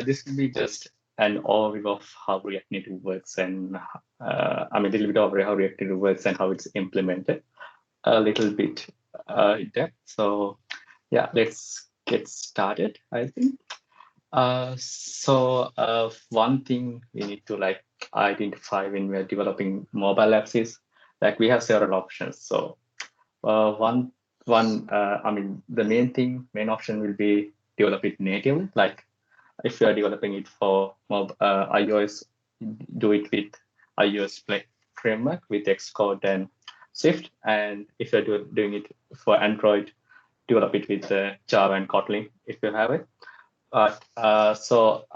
This will be just an overview of how React Native works and I mean, a little bit of how React Native works and how it's implemented, a little bit in depth. So yeah, let's get started, I think. One thing we need to like identify when we're developing mobile apps is like we have several options. So uh, one I mean, the main option will be develop it natively. Like if you are developing it for iOS, do it with iOS framework with Xcode and Swift. And if you're doing it for Android, develop it with Java and Kotlin if you have it. But I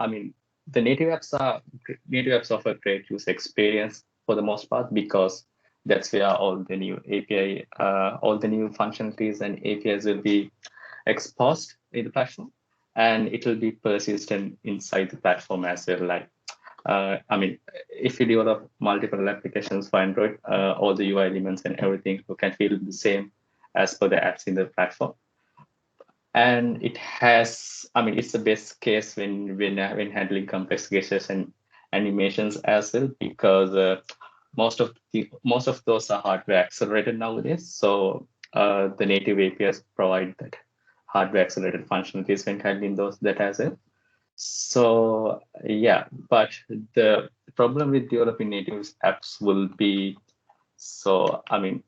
mean, the native apps offer great user experience for the most part because that's where all the new API, all the new functionalities and APIs will be exposed in the platform, and it will be persistent inside the platform as well. Like, I mean, if you develop multiple applications for Android, all the UI elements and everything can feel the same as per the apps in the platform. And it has, I mean, it's the best case when handling complex gestures and animations as well, because most of those are hardware accelerated nowadays. So the native APIs provide that hardware accelerated functionalities when handling those that as well. So yeah, but the problem with developing native apps will be, so I mean,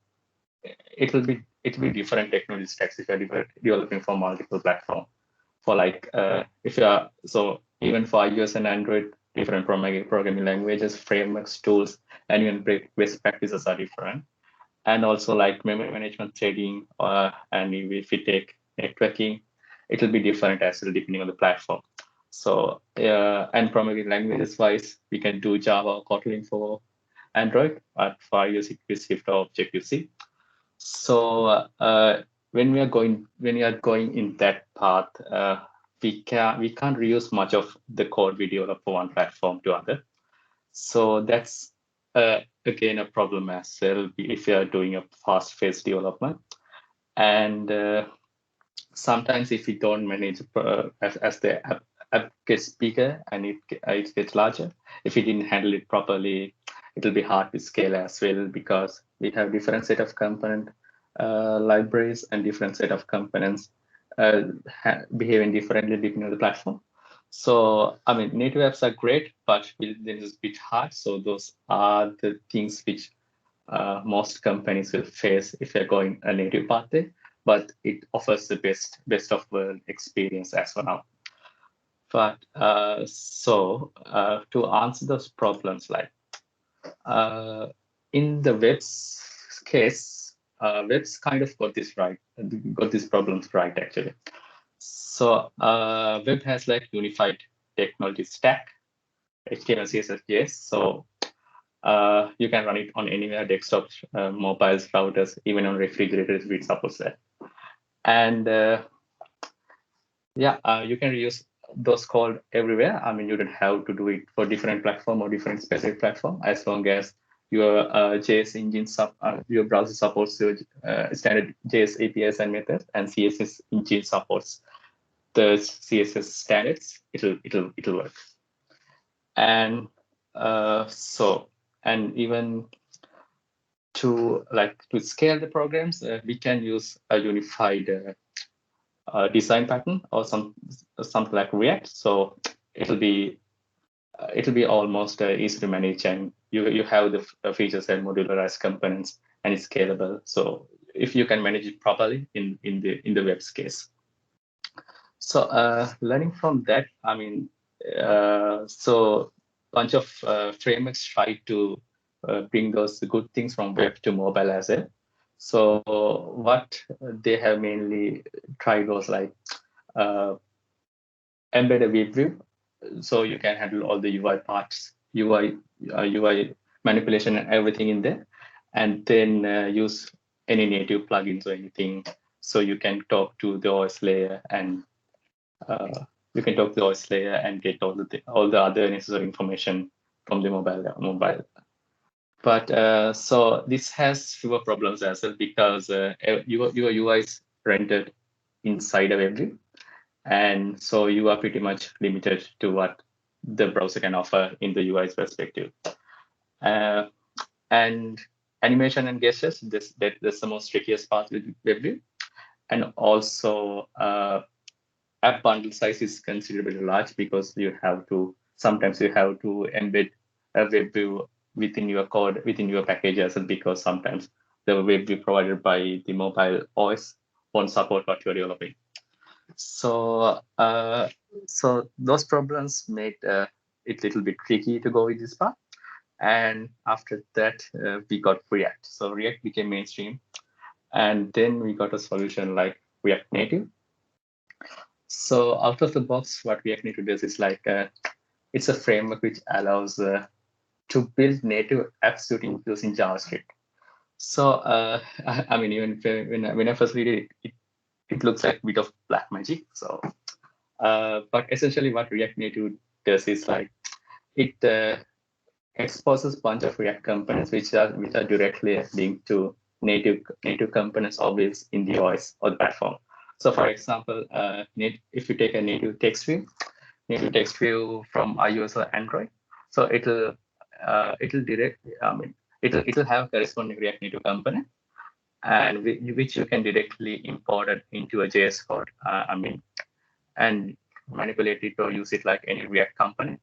it will be different technology stacks if you're developing for multiple platform. For like if you are, so even for iOS and Android, different programming languages, frameworks, tools, and even best practices are different. And also like memory management, threading, and if we take networking, it will be different as well depending on the platform. So and programming languages wise, we can do Java or Kotlin for Android, but for iOS it will Swift or Objective-C. So when we are going in that path, we can't reuse much of the code we develop for one platform to other. So that's again a problem as well if you are doing a fast-paced development. And sometimes if we don't manage as the app gets bigger and it gets larger, if we didn't handle it properly, it'll be hard to scale as well because we have different set of component libraries and different set of components behaving differently depending on the platform. So I mean, native apps are great, but this is a bit hard. So those are the things which most companies will face if they're going a native pathway, but it offers the best of world experience as for now. But to answer those problems, like uh, in the web's case, web's kind of got these problems right actually. So web has like unified technology stack, HTML, CSS, JS. So you can run it on anywhere, desktop, mobiles, routers, even on refrigerators, which supports that. And you can reuse those code everywhere. I mean, you don't have to do it for different platform or different specific platform, as long as your JS engine your browser supports your standard JS APIs and methods, and CSS engine supports the CSS standards. It'll work. And and even to scale the programs, we can use a unified design pattern or something like React. So it'll be almost easy to manage, and you have the features and modularized components, and it's scalable. So if you can manage it properly in the web's case. So learning from that, I mean, so bunch of frameworks try to bring those good things from web to mobile as well. So what they have mainly tried was like uh, embed a web view, so you can handle all the UI parts, UI manipulation and everything in there, and then use any native plugins or anything. So you can talk to the OS layer and uh, get all the other necessary information from the mobile. But so this has fewer problems as well because your UI is rendered inside a web view, And so you are pretty much limited to what the browser can offer in the UI's perspective. Uh, and animation and gestures, that's the most trickiest part with WebView. And also app bundle size is considerably large because sometimes you have to embed a web view within your code, within your package as well, because sometimes the web view provided by the mobile OS won't support what you're developing. So, so those problems made it a little bit tricky to go with this path. And after that, we got React. So React became mainstream. And then we got a solution like React Native. So out of the box, what React Native does is it's a framework which allows to build native apps using JavaScript. So I mean, even if, when I first read it, it looks like a bit of black magic. So, but essentially, what React Native does is it exposes a bunch of React components which are directly linked to native components or builds in the OS or the platform. So, for example, if you take a native text view from iOS or Android, so it'll direct. I mean, it'll have corresponding React Native component, and which you can directly import it into a JS code. And manipulate it or use it like any React component,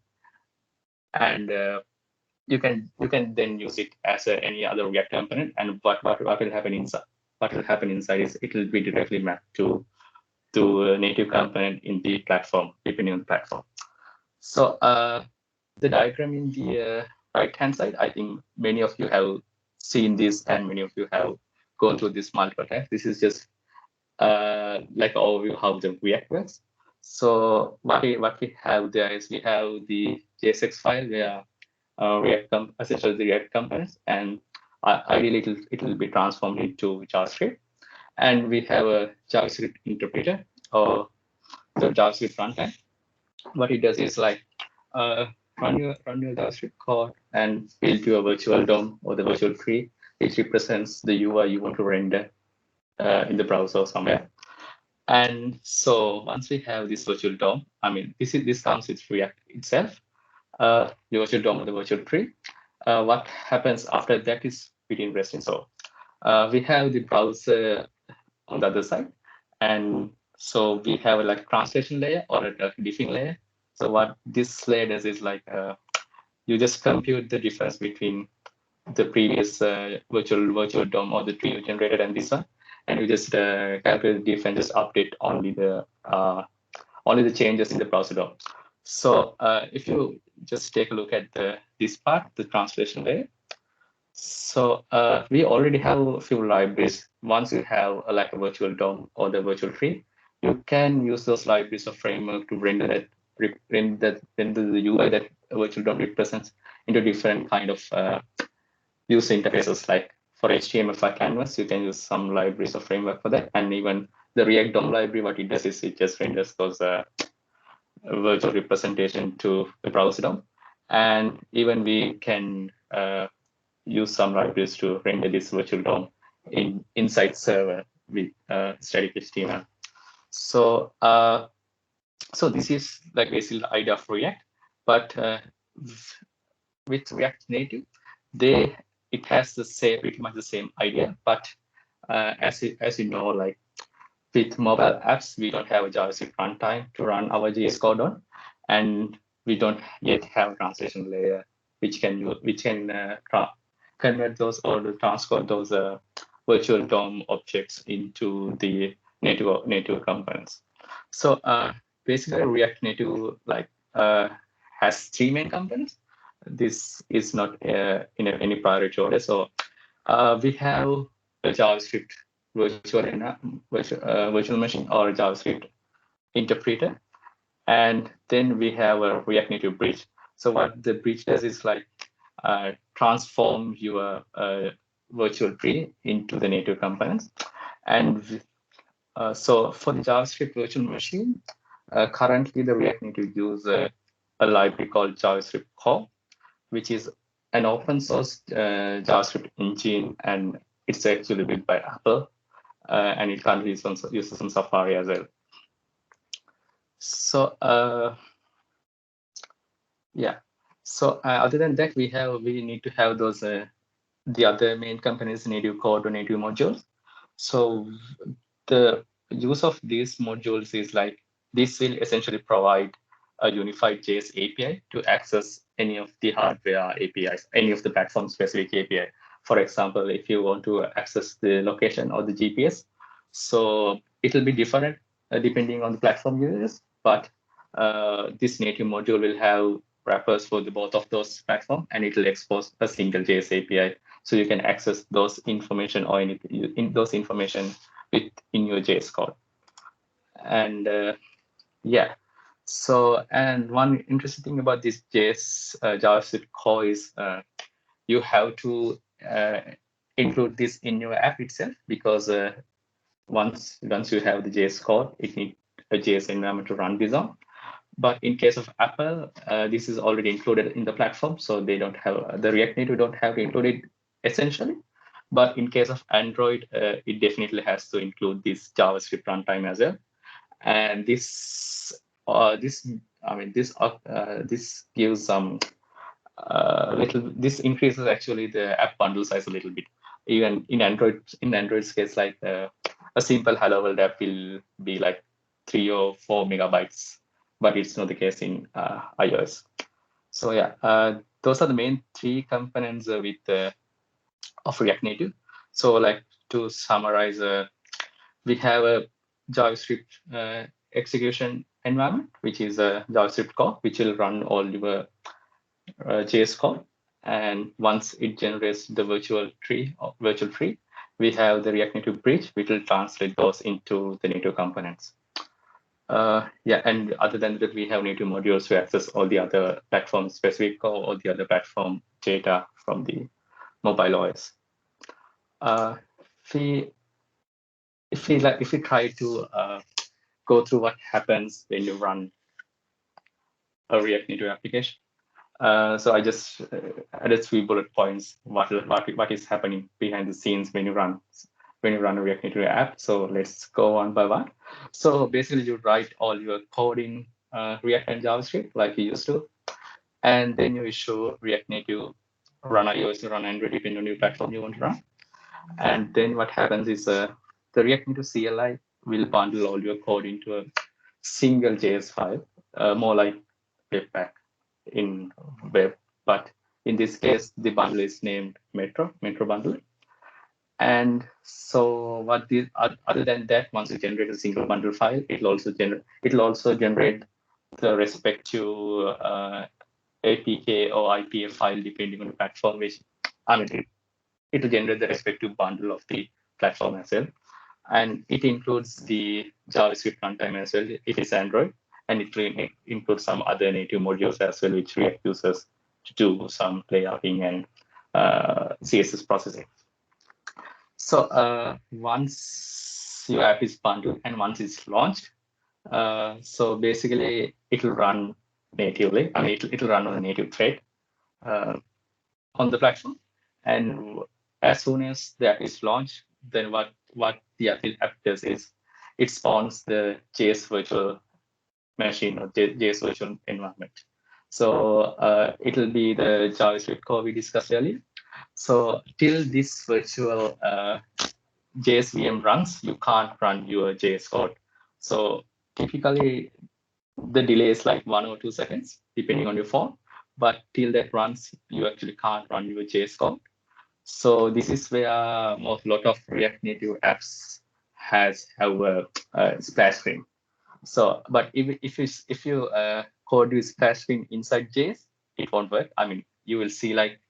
and you can then use it as any other React component. And what will happen inside? What will happen inside is it will be directly mapped to a native component in the platform, depending on the platform. So the diagram in the right-hand side, I think many of you have seen this, and many of you have gone through this multiple times. This is just like overview how the React works. So what we have there is we have the JSX file where essentially the React components, and ideally it will be transformed into JavaScript. And we have a JavaScript interpreter or the JavaScript runtime. What it does is uh, run your JavaScript code and build your virtual DOM or the virtual tree, which represents the UI you want to render in the browser somewhere. And so once we have this virtual DOM, I mean, this comes with React itself, the virtual DOM or the virtual tree. What happens after that is pretty interesting. So we have the browser on the other side, and so we have a translation layer or a diffing layer. So what this layer does is you just compute the difference between the previous virtual DOM or the tree you generated and this one, and you just calculate the difference, just update only the changes in the browser DOM. So if you just take a look at this part, the translation layer. So we already have a few libraries. Once you have a virtual DOM or the virtual tree, you can use those libraries or framework to render the UI that a virtual DOM represents into different kind of user interfaces. Like for HTML for Canvas, you can use some libraries or framework for that. And even the React DOM library, what it does is it just renders those virtual representation to the browser DOM. And even we can use some libraries to render this virtual DOM inside server with static HTML. So so this is basically the idea of React, but with React Native, it has pretty much the same idea. But as you know, with mobile apps, we don't have a JavaScript runtime to run our JS code on, and we don't yet have a translation layer which can convert those or transcode those virtual DOM objects into the native components. So basically, React Native has three main components. This is not in any priority order. So we have a JavaScript virtual machine or JavaScript interpreter, and then we have a React Native bridge. So what the bridge does is transform your virtual tree into the native components. And so for the JavaScript virtual machine, currently the React Native use a library called JavaScript Core, which is an open source JavaScript engine, and it's actually built by Apple, and it currently uses on Safari as well. So yeah. So other than that, we need to have those the other main components, native code or native modules. So the use of these modules is like this will essentially provide a unified JS API to access any of the hardware APIs, any of the platform specific API. For example, if you want to access the location or the GPS, so it will be different depending on the platform you use, but this native module will have wrappers for the both of those platforms, and it will expose a single JS API, so you can access those information or any in those information in your JS code. And yeah, so and one interesting thing about this JS JavaScript core is you have to include this in your app itself, because once you have the JS code, it needs a JS environment to run this on. But in case of Apple, this is already included in the platform, so they don't have the React Native don't have to include it essentially. But in case of Android, it definitely has to include this JavaScript runtime as well. And this gives some this increases actually the app bundle size a little bit. Even in Android's case, like a simple hello world app will be like 3 or 4 megabytes, but it's not the case in iOS. So yeah, those are the main three components of React Native. So like to summarize, we have a JavaScript execution environment, which is a JavaScript core, which will run all your JS code. And once it generates the virtual tree, we have the React Native bridge, which will translate those into the native components. Yeah, and other than that, we have native modules to access all the other platform specific code or the other platform data from the mobile OS. If we if we try to go through what happens when you run a React Native application. So I just added 3 bullet points. What is happening behind the scenes when you run a React Native app. So let's go one by one. So basically, you write all your code in React and JavaScript like you used to, and then you issue React Native, run iOS, run Android, depending on your platform you want to run. And then what happens is the React Native CLI will bundle all your code into a single JS file, more like Webpack in web. But in this case, the bundle is named Metro bundle. And so other than that, once you generate a single bundle file, it'll also generate the respective APK or IPA file depending on the platform, which I mean it will generate the respective bundle of the platform as well. And it includes the JavaScript runtime as well. It is Android, and it includes some other native modules as well, which React uses to do some layouting and CSS processing. So once your app is bundled and once it's launched, so basically it'll run natively. I mean, it'll run on a native thread on the platform. And as soon as the app is launched, then what the app does is it spawns the JS virtual machine or JS virtual environment. So it'll be the JavaScript core we discussed earlier. So till this virtual JS VM runs, you can't run your JS code. So typically the delay is like 1 or 2 seconds, depending on your phone. But till that runs, you actually can't run your JS code. So this is where a lot of React Native apps have a splash screen. So, but if you code with splash screen inside JS, it won't work. I mean, you will see like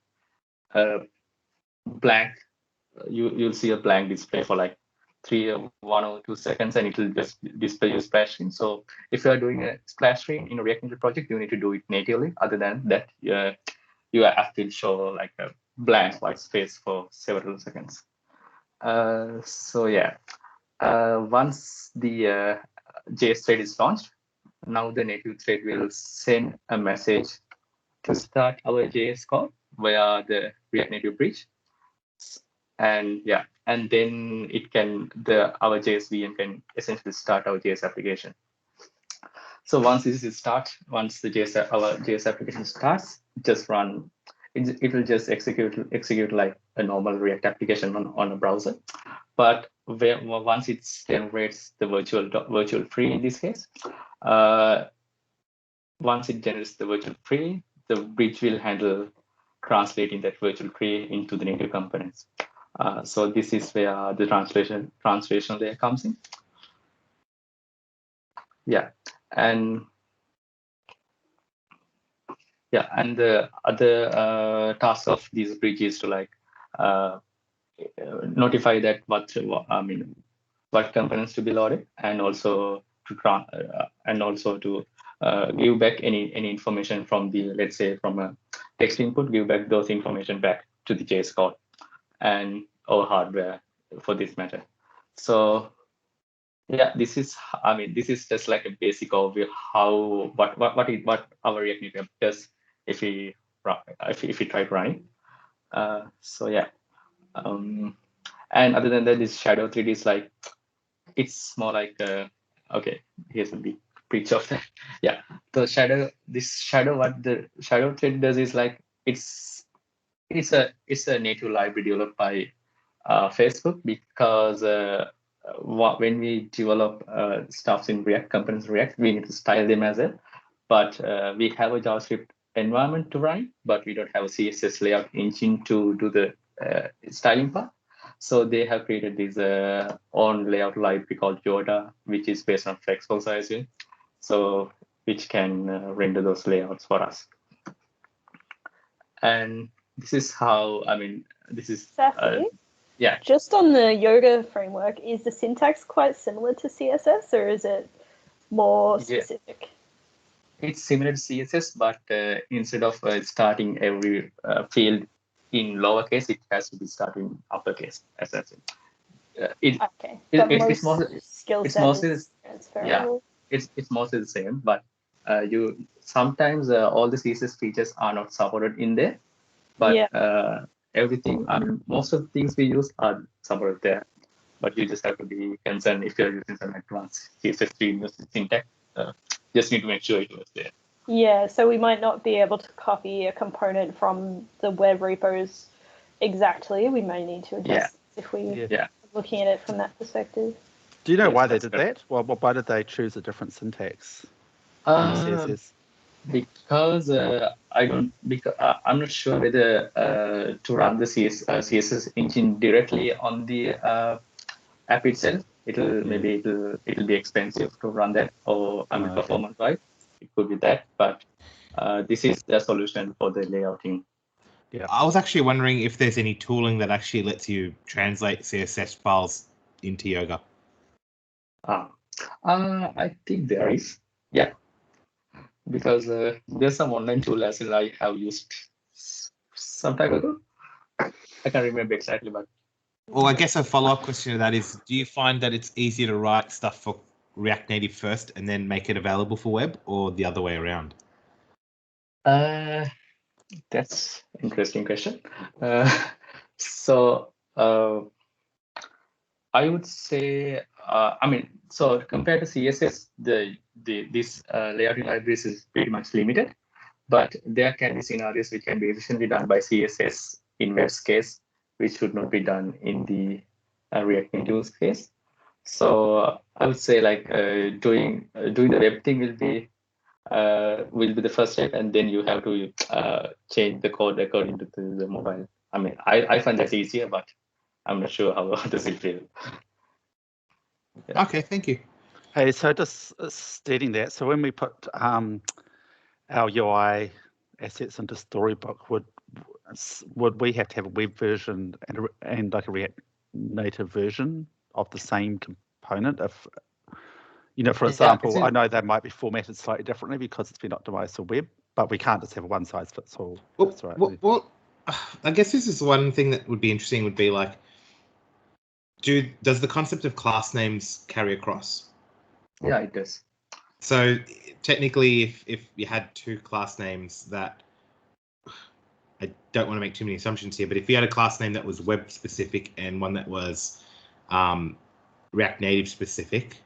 a blank. You'll see a blank display for like 1 or 2 seconds, and it will just display your splash screen. So if you are doing a splash screen in a React Native project, you need to do it natively. Other than that, your app will show like a blank white space for several seconds. So yeah, once the JS thread is launched, now the native thread will send a message to start our JS code via the React Native bridge. And yeah, and then our JS VM can essentially start our JS application. So once this starts, once the our JS application starts, just run. It will just execute like a normal React application on a browser. But once it generates the virtual tree in this case, once it generates the virtual tree, the bridge will handle translating that virtual tree into the native components. So this is where the translation layer comes in. Yeah, and the other task of these bridges to like notify that what components to be loaded, and also to give back any information from the, let's say, from a text input, give back those information back to the JS code and our hardware for this matter. So yeah, this is just like a basic overview how what our React Native does if we try to run it. So yeah. And other than that, this shadow 3D is like, it's more like okay, here's a big picture of that. Yeah, what the shadow thread does is like, it's a native library developed by Facebook, because when we develop stuffs in React, components in React, we need to style them as well. But we have a JavaScript environment to run, but we don't have a CSS layout engine to do the styling part. So they have created this own layout library called Yoda, which is based on Flexbox as well. So which can render those layouts for us. And this is how, this is yeah. Just on the Yoda framework, is the syntax quite similar to CSS, or is it more specific? Yeah. It's similar to CSS, but instead of starting every field in lowercase, it has to be started in uppercase. It's mostly the same, but you sometimes all the CSS features are not supported in there, but everything, most of the things we use are supported there. But you just have to be concerned if you're using some advanced CSS3 syntax. Just need to make sure it was there. Yeah, so we might not be able to copy a component from the web repos exactly. We may need to adjust if we are looking at it from that perspective. Do you know why they did that? Well, why did they choose a different syntax? Because I'm not sure whether to run the CSS engine directly on the app itself, it'll be expensive to run that, or performance wise, it could be that. But this is the solution for the layouting. Yeah, I was actually wondering if there's any tooling that actually lets you translate CSS files into Yoga. I think there is, because there's some online tool as well I have used some time ago. I can't remember exactly, but. Well, I guess a follow-up question to that is, do you find that it's easier to write stuff for React Native first and then make it available for web, or the other way around? That's an interesting question. So I would say, so compared to CSS, this layouting libraries is pretty much limited, but there can be scenarios which can be efficiently done by CSS in web's case, which should not be done in the React Native case. So I would say like doing the web thing will be the first step, and then you have to change the code according to the mobile. I find that easier, but I'm not sure how others will feel. Okay, thank you. Hey, so just stating that, so when we put our UI assets into Storybook, would we have to have a web version and like a React Native version of the same component? If, for example, I know they might be formatted slightly differently because it's been optimized for web, but we can't just have a one size fits all. Well, I guess this is one thing that would be interesting, would be like, does the concept of class names carry across? Yeah, it does. So technically, if you had two class names that, I don't want to make too many assumptions here, but if you had a class name that was web specific and one that was React Native specific,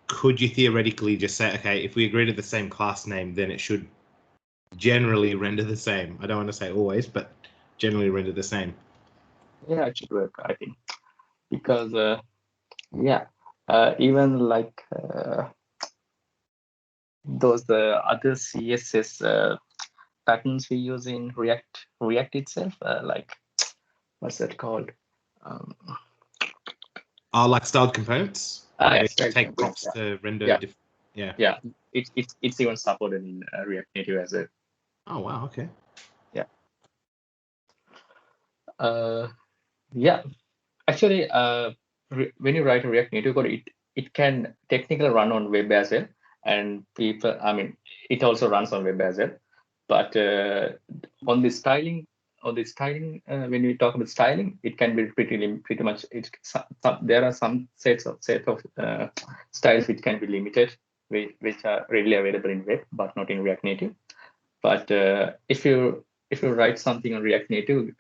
could you theoretically just say, okay, if we agree to the same class name, then it should generally render the same? I don't want to say always, but generally render the same. Yeah, it should work, I think, because even like those other CSS patterns we use in React itself, like what's that called? Like styled components. Take props to render. Yeah. It's even supported in React Native as well. Oh wow. Okay. Yeah. Yeah. Actually, when you write a React Native code, it can technically run on web as well, and people. I mean, it also runs on web as well. But on the styling, when we talk about styling, it can be pretty much. There are some set of styles which can be limited, which are readily available in web, but not in React Native. But if you write something on React Native,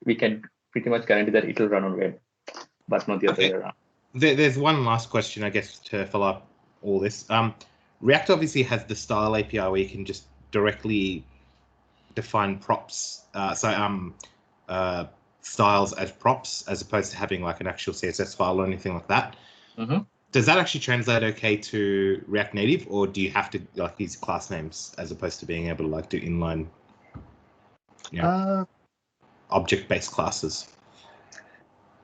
we can pretty much guarantee that it will run on web, but not the other way around. There's one last question, I guess, to follow up all this. React obviously has the style API where you can just directly define props, styles as props, as opposed to having like an actual CSS file or anything like that. Mm-hmm. Does that actually translate okay to React Native, or do you have to like use class names as opposed to being able to like do inline, object-based classes?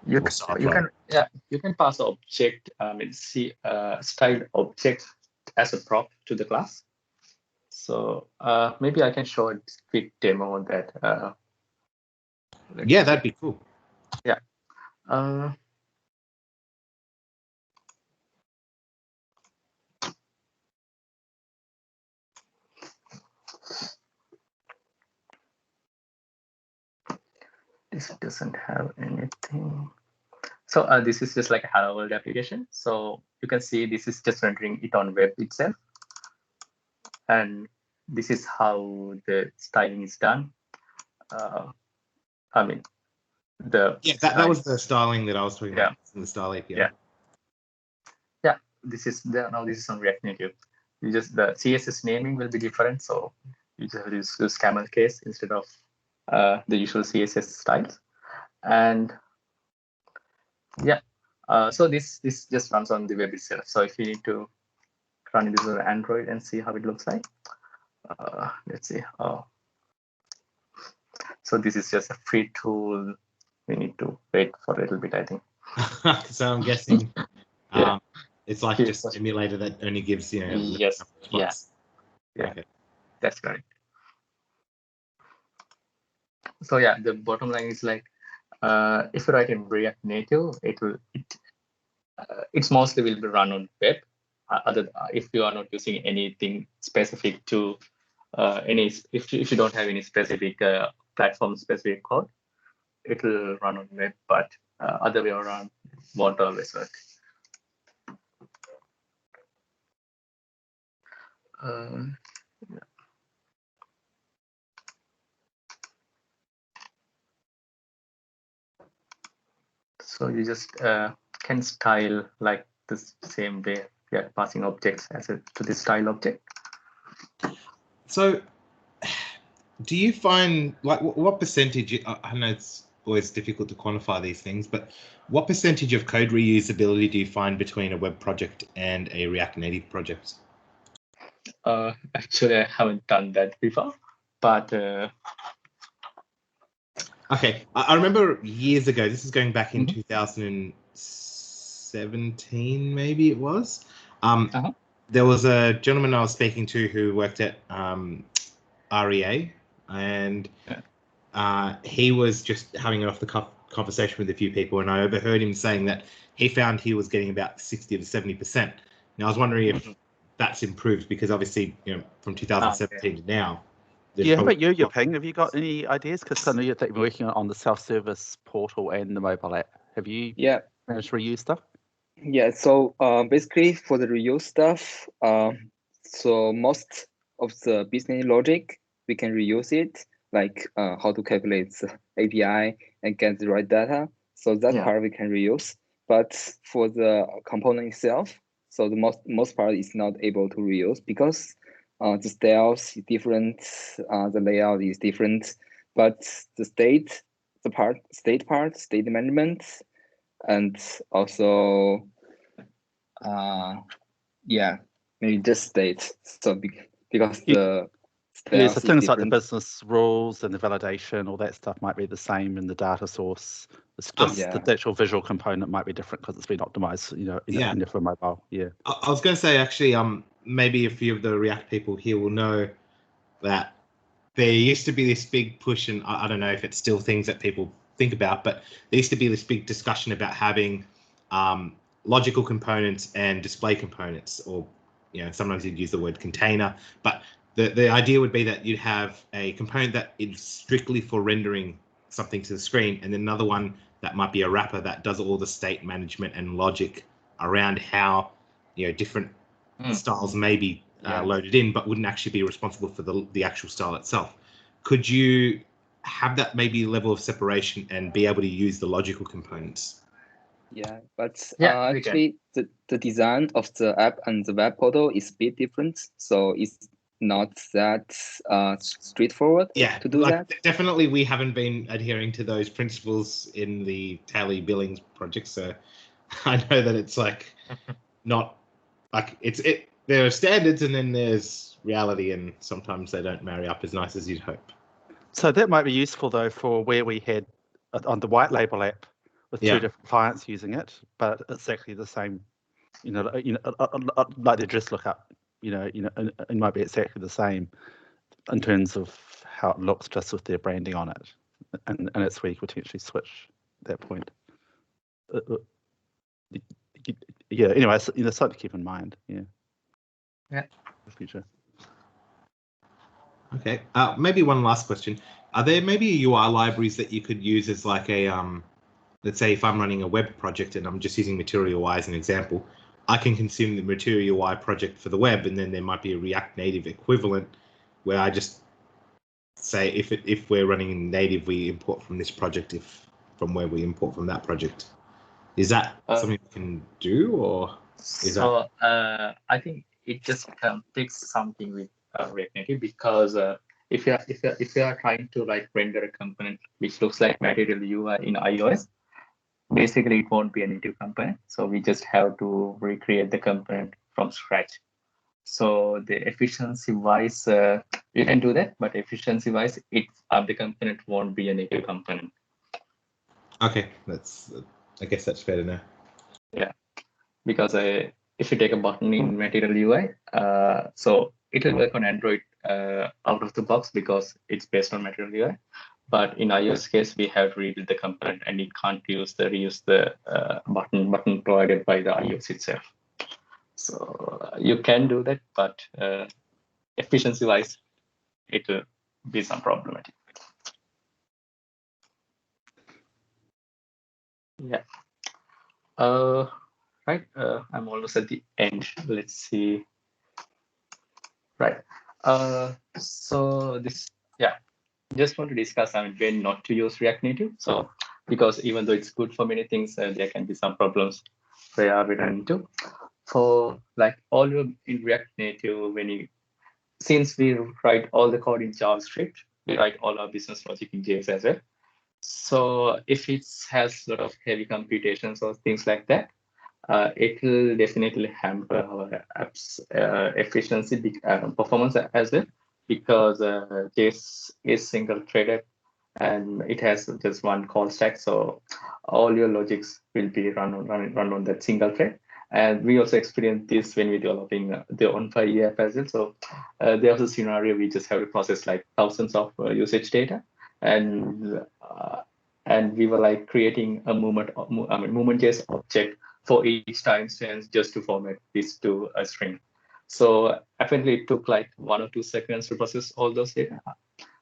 You can pass object, style object as a prop to the class. So maybe I can show a quick demo on that. Yeah, that'd be cool. Yeah. This doesn't have anything. So this is just like a Hello World application. So you can see this is just rendering it on web itself. And this is how the styling is done. I mean, that was the styling that I was talking about in the style API. Yeah. This is now this is on React Native. You just the CSS naming will be different, so you just use camel case instead of the usual CSS styles. And so this just runs on the web itself. So if you need to run this on Android and see how it looks like, let's see. So this is just a free tool. We need to wait for a little bit, I think. So I'm guessing it's like just an emulator that only gives yes, yeah, okay. That's correct. So yeah, the bottom line is like if you write in React Native, it's mostly will be run on web. If you are not using anything specific to if you don't have any specific platform specific code, it will run on web. But other way around won't always work. So you just can style like the same way, passing objects to the style object. So do you find like what percentage, I know it's always difficult to quantify these things, but what percentage of code reusability do you find between a web project and a React Native project? Actually, I haven't done that before, but okay, I remember years ago, this is going back in 2017, maybe it was. There was a gentleman I was speaking to who worked at REA, and he was just having an off-the-cuff conversation with a few people, and I overheard him saying that he found he was getting about 60 to 70%. Now, I was wondering if that's improved, because obviously, from 2017 to now. Yeah, but Yuping, have you got any ideas? Because I know you're working on the self-service portal and the mobile app. Have you managed to reuse stuff? Yeah, so basically for the reuse stuff, so most of the business logic, we can reuse it, like how to calculate the API and get the right data. So that part we can reuse. But for the component itself, So the most part is not able to reuse because the styles is different, the layout is different, but the state management, and also maybe just state. So because the yeah, so things like the business rules and the validation, all that stuff might be the same in the data source. It's just the actual visual component might be different because it's been optimized, for mobile. Yeah. I was going to say, actually, maybe a few of the React people here will know that there used to be this big push, and I don't know if it's still things that people think about, but there used to be this big discussion about having logical components and display components, or sometimes you'd use the word container, but the idea would be that you'd have a component that is strictly for rendering something to the screen, and then another one that might be a wrapper that does all the state management and logic around how different styles may be loaded in, but wouldn't actually be responsible for the actual style itself. Could you have that maybe level of separation and be able to use the logical components? Yeah, but actually the design of the app and the web portal is a bit different, so it's not that straightforward to do that. Definitely we haven't been adhering to those principles in the Tally Billings project, so I know that it's like not like there are standards and then there's reality, and sometimes they don't marry up as nice as you'd hope. So that might be useful though for where we had on the white label app with two different clients using it, but it's actually the same, like the address lookup, it might be exactly the same in terms of how it looks just with their branding on it, and that's where you could potentially switch at that point. Yeah. Anyway, something to keep in mind. Yeah. The future. Okay. Maybe one last question. Are there maybe UI libraries that you could use as like a let's say if I'm running a web project and I'm just using Material UI as an example, I can consume the Material UI project for the web, and then there might be a React Native equivalent where I just say if we're running in native, we import from this project, if from where we import from that project. Is that something you can do, or is that? I think it just takes something with React Native, because if you are trying to like render a component which looks like Material UI in iOS, basically it won't be a native component. So we just have to recreate the component from scratch. So the efficiency wise, you can do that, but efficiency wise, the component won't be a native component. Okay, I guess that's fair to know. Yeah, because if you take a button in Material UI, so it will work on Android out of the box because it's based on Material UI. But in iOS case, we have to rebuild the component, and it can't reuse the button provided by the iOS itself. So you can do that, but efficiency-wise, it will be some problematic. Yeah. Right. I'm almost at the end. Let's see. Right. So this, just want to discuss when not to use React Native. So because even though it's good for many things, there can be some problems where we run into. For like all your in React Native, since we write all the code in JavaScript, we write all our business logic in JS as well. So if it has a lot of heavy computations or things like that, it will definitely hamper our app's efficiency, performance as well, because JS is single threaded and it has just one call stack. So all your logics will be run on that single thread. And we also experienced this when we're developing the on-file app as well. So there's a scenario we just have to process like thousands of usage data, and we were like creating a movement.js object for each timestamp just to format this to a string. So apparently it took like 1 or 2 seconds to process all those data.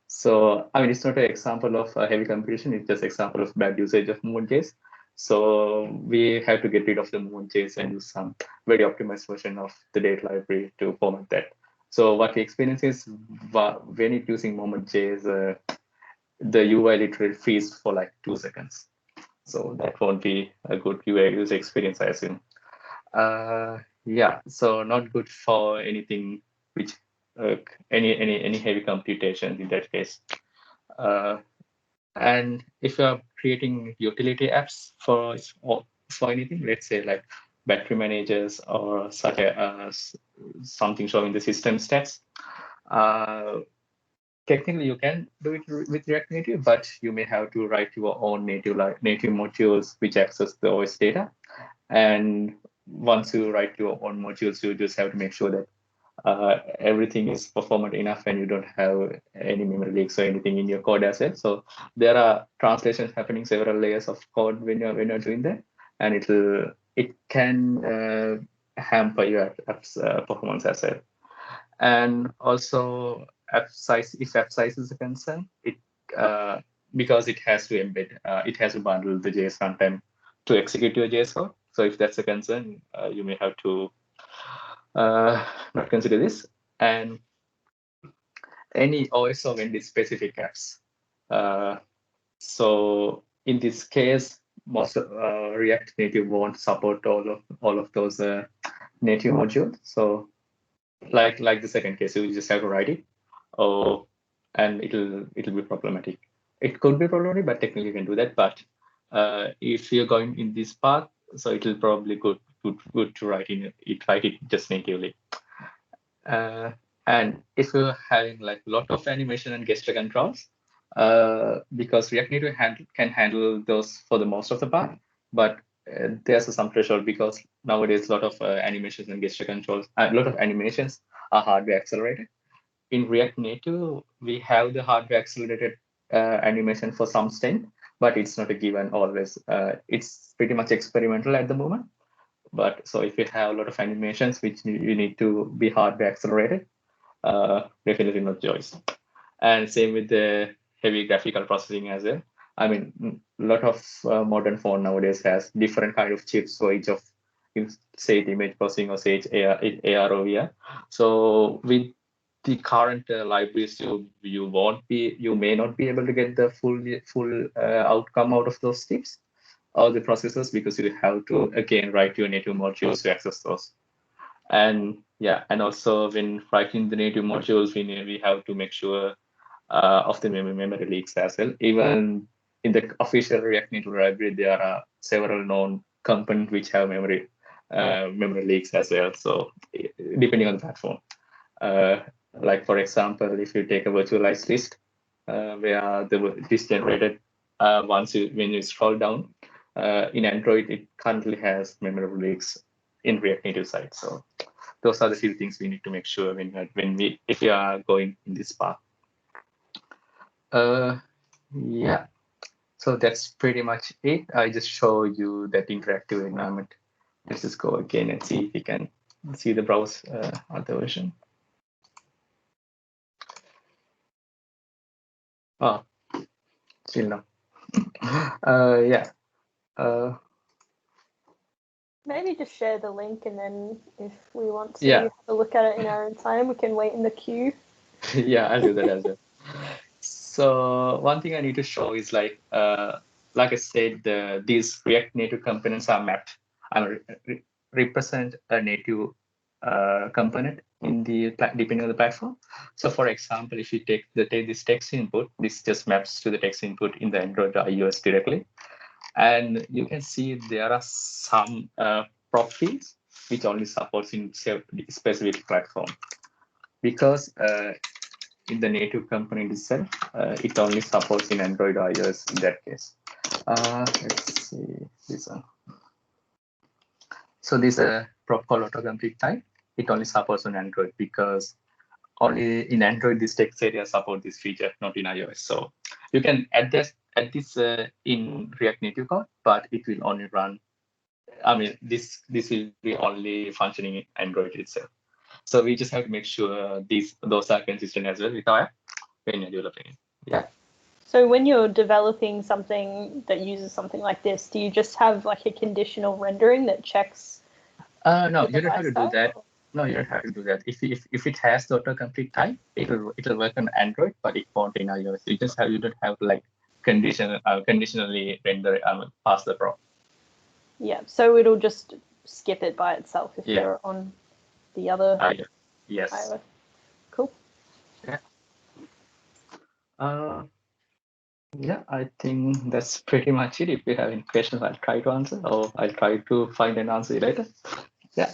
So it's not an example of heavy computation. It's just an example of bad usage of movement.js. So we have to get rid of the movement.js and use some very optimized version of the data library to format that. So what we experience is when it's using movement.js, the UI literally freeze for like 2 seconds. So that won't be a good UI user experience, I assume. Yeah, so not good for anything which any heavy computation in that case. And if you're creating utility apps for anything, let's say like battery managers or such as something showing the system stats, technically you can do it with React Native, but you may have to write your own native modules which access the OS data. And once you write your own modules, you just have to make sure that everything is performant enough and you don't have any memory leaks or anything in your code as well. So there are translations happening several layers of code when you're doing that, and it can hamper your app's performance as well. And also if app size is a concern, it because it has to embed, it has to bundle the JS runtime to execute your JS code. So if that's a concern, you may have to not consider this. And any OS or vendor specific apps. So in this case, most React Native won't support all of those native modules. So like the second case, you just have to write it, oh, and it'll be problematic. It could be problematic, but technically you can do that. But if you're going in this path, so it'll probably good to write it just natively. And if you're having like a lot of animation and gesture controls, because React Native can handle those for the most of the part, but there's some threshold because nowadays a lot of animations and gesture controls, a lot of animations are hardware accelerated. In React Native, we have the hardware accelerated animation for some extent, but it's not a given always. It's pretty much experimental at the moment. But so if you have a lot of animations which you need to be hardware accelerated, definitely not choice. And same with the heavy graphical processing as well. I mean, a lot of modern phone nowadays has different kind of chips for each of, say it image processing or say it AR or VR. So with the current libraries, you may not be able to get the full outcome out of those chips or the processors because you have to again write your native modules to access those. And yeah, and also when writing the native modules, we have to make sure of the memory leaks as well. Even in the official React Native library, there are several known components which have memory leaks as well. So depending on the platform, like for example, if you take a virtualized list, where the list generated when you scroll down in Android, it currently has memory leaks in React Native side. So those are the few things we need to make sure if we are going in this path. Yeah, so that's pretty much it. I just show you that interactive environment. Let's just go again and see if we can see the browse other version. Oh, still no. Yeah. Maybe just share the link, and then if we want to have a look at it in our own time, we can wait in the queue. Yeah, I'll do that as well. So one thing I need to show is like I said, these React Native components are mapped. Represent a native component in the depending on the platform. So for example, if you take this text input, this just maps to the text input in the Android or iOS directly. And you can see there are some prop fields which only supports in specific platform. Because in the native component itself, it only supports in Android or iOS in that case. Let's see this one. So this prop called autocomplete type, it only supports on Android because only in Android this text area support this feature, not in iOS. So you can add this in React Native code, but it will only run. I mean, this will be only functioning in Android itself. So we just have to make sure those are consistent as well with our app when you're developing it. Yeah. So when you're developing something that uses something like this, do you just have like a conditional rendering that checks? No, you don't have to do that. No, you don't have to do that. If it has the autocomplete type, it'll work on Android, but it won't in iOS. You don't have to like conditionally render pass the prompt. Yeah, so it'll just skip it by itself if they're on the other yes. iOS. Cool. Yeah. Yeah, I think that's pretty much it. If you have any questions, I'll try to answer, or I'll try to find an answer later. Yeah.